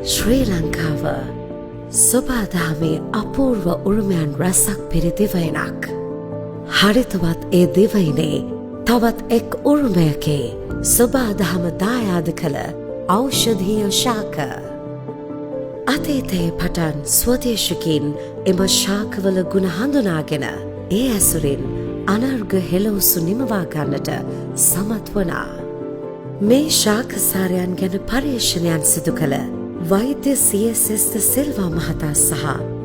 ශ්‍රී ලංකාව සොබාදහමේ අපූර්ව උරුමයන් රැසක් පිරි දිවයිනක්. හරිතවත් ඒ දිවයිනේ තවත් එක් උරුමයකේ සොබාදහම දායාද කළ ඖෂධීය ශාක. අතීතයේ පටන් ස්වදේශිකින් එම ශාකවල ගුණ හඳුනාගෙන ඒ ඇසුරින් අනර්ඝ හෙළවසු නිමවා ගන්නට සමත් වුණා. මේ ශාකසාරයන් ගැන පර්යේෂණයන් සිදු කළ වෛද්‍ය CS ද සිල්වා මහතා සහ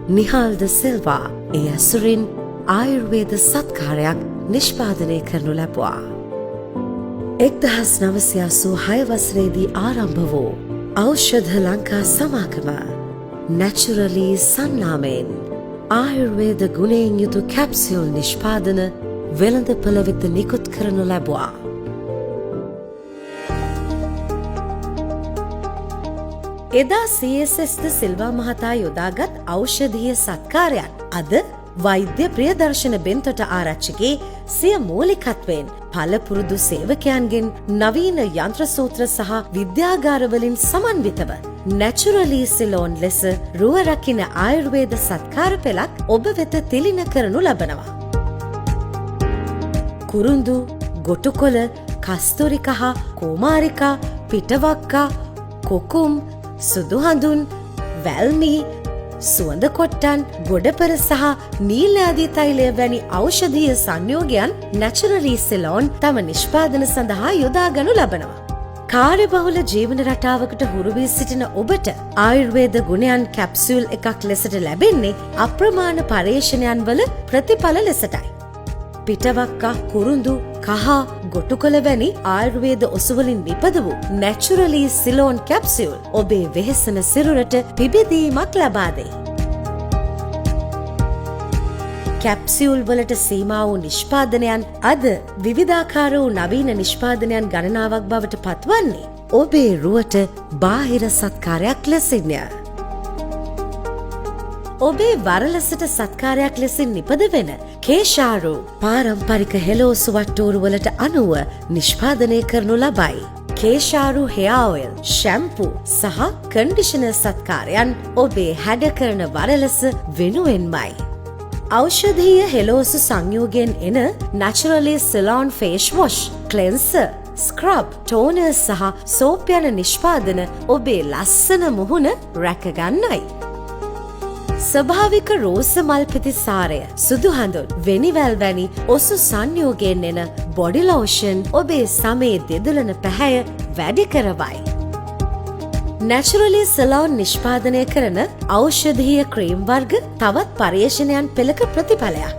නිහාල් ද සිල්වා ඒ ඇසුරින් ආයුර්වේද සත්කාරයක් නිෂ්පාදනය කරනු ලැබුවා. 1986 වසරේදී ආරම්භ වූ ඖෂධ ලංකා සමාගම නැචරලි සන්නාමයෙන් ආයුර්වේද ගුණයෙන් යුතු කැප්සියුල් නිෂ්පාදන වෙළඳපළ වෙත නිකුත් කරනු ලැබුවා. එදා CS ද සිල්වා මහතා යොදාගත් ඖෂධීය සත්කාරයන් අද වෛද්‍ය ප්‍රියදර්ශන බෙන්තොට ආරච්චිගේ සිය මූලිකත්වයෙන් පළපුරුදු සේවකයන්ගෙන් නවීන යන්ත්‍ර සූත්‍ර සහ විද්‍යාගාරවලින් සමන්විතව නැචරලි සිලෝන් ලෙස රුව රකින ආයුර්වේද සත්කාර පෙළක් ඔබ වෙත තිලින කරනු ලබනවා. කුරුඳු, ගොටුකොළ, කස්තුරිකහ, කුමාරිකා, පිටවක්කා, කොකුම්, සුදුහඳුන්, වැල්මි, සුවඳ කොට්ටන්, ගොඩපර සහ නීල ආදී තෛලය වැනි ඖෂධීය සංයෝගයන් නැචරලි සිලෝන් තම නිෂ්පාදන සඳහා යොදාගනු ලබනවා. කාර්යබහුල ජීවන රටාවකට හුරු වී සිටින ඔබට ආයුර්වේද ගුණයන් කැප්සියුල් එකක් ලෙසට ලැබෙන්නේ අප්‍රමාණ පර්යේෂණයන් වල ප්‍රතිඵල ලෙසටයි. පිටවක්කා, කුරුඳු, කහ, ගොටුකොළ වැනි ආයුර්වේද ඔසුවලින් නිපද වූ නැචරලි සිලෝන් කැප්සියුල් ඔබේ වෙහෙසන සිරුරට පිබිදීමක් ලබා දෙයි. කැප්සියුල් වලට සීමා වූ නිෂ්පාදනයන් අද විවිධාකාර වූ නවීන නිෂ්පාදනයන් ගණනාවක් බවට පත්වන්නේ ඔබේ රුවට බාහිර සත්කාරයක් ලෙසින්ය. ඔබේ වරලසට සත්කාරයක් ලෙසින් නිපද වෙන කේශාරු පාරම්පරික හෙළවසු වට්ටෝරු වලට අනුව නිෂ්පාදනය කරනු ලබයි. කේශාරු හෙයා ඔයිල්, ෂැම්පූ සහ කන්ඩිෂනර් සත්කාරයන් ඔබේ හැඩ කරන වරලස වෙනුවෙන්මයි. ඖෂධීය හෙළවසු සංයෝගයෙන් එන නැචරලි Ceylon face wash, cleanser, scrub, ටෝනර් සහ සෝප් යන නිෂ්පාදන ඔබේ ලස්සන මුහුණ රැකගන්නයි. ස්වභාවික රෝස මල් පිති සාරය, සුදුහඳුන්, වෙනිවැල් වැනි ඔසු සංයෝගයෙන් එන බොඩි ලෝෂන් ඔබේ සමේ දෙදුලන පැහැය වැඩි කරවයි. නැචරලි සිලෝන් නිෂ්පාදනය කරන ඖෂධීය ක්‍රීම් වර්ග තවත් පර්යේෂණයන් පෙළක ප්‍රතිඵලයක්.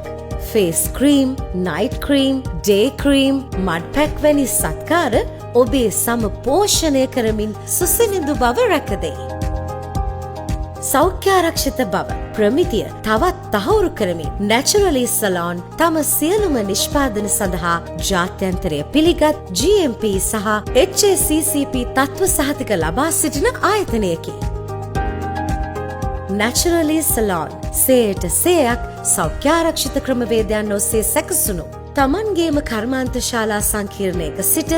Face cream, night cream, day cream, mud pack වැනි සත්කාර ඔබේ සම පෝෂණය කරමින් සුසිනිඳු බව රැකදෙයි. සෞඛ්‍යාරක්ෂිත බව ප්‍රමිතිය තවත් තහවුරු කරමින් නැචරලි සලෝන් තම සියලුම නිෂ්පාදන සඳහා ජාත්‍යන්තරය පිළිගත් GMP සහ HACCP තත්ත්ව සහතික ලබා සිටින ආයතනයකි. නැචරලි සලෝන් සේයට සේයක් සෞඛ්‍යාරක්ෂිත ක්‍රමවේදයන් ඔස්සේ සැකසුණු තමන්ගේම කර්මාන්තශාලා සංකීර්ණයක සිට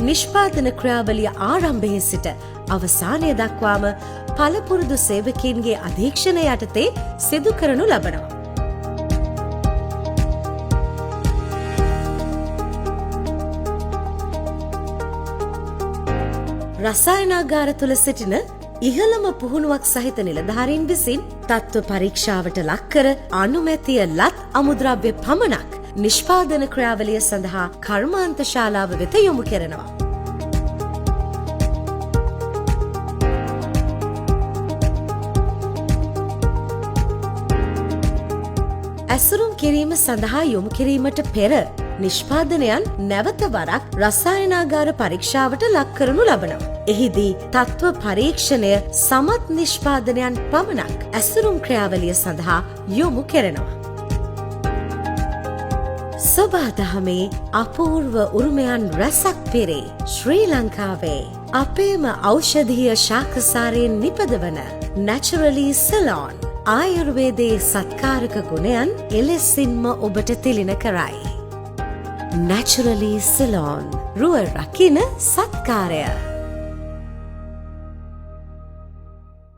නිෂ්පාදන ක්‍රියාවලිය ආරම්භයේ සිට අවසානය දක්වාම පළපුරුදු සේවකීන්ගේ අධීක්ෂණය යටතේ සිදු කරනු ලබනවා. රසායනාගාර තුළ සිටින ඉහළම පුහුණුවක් සහිත නිලධාරීන් විසින් තත්ත්ව පරීක්ෂාවට ලක්කර අනුමැතිය ලත් අමුද්‍රව්‍ය පමණක් නිෂ්පාදන ක්‍රියාවලිය සඳහා කර්මාන්තශාලාව වෙත යොමු කරනවා. ඇසුරුම් කිරීම සඳහා යොමු කිරීමට පෙර නිෂ්පාදනයන් නැවත වරක් රසායනාගාර පරීක්ෂාවට ලක් කරනු ලබනවා. එහිදී තත්ත්ව පරීක්ෂණය සමත් නිෂ්පාදනයන් පමණක් ඇසුරුම් ක්‍රියාවලිය සඳහා යොමු කරනවා. සොබාදහමේ අපූර්ව උරුමයන් රැසක් පිරේ ශ්‍රී ලංකාවේ අපේම ඖෂධීය ශාකසාරයෙන් නිපදවන නැචරලි සිලෝන් ආයුර්වේදයේ සත්කාරක ගුණයන් එලෙසින්ම ඔබට තිලින කරයි. නැචරලි සිලෝන් රුව රකින සත්කාරය.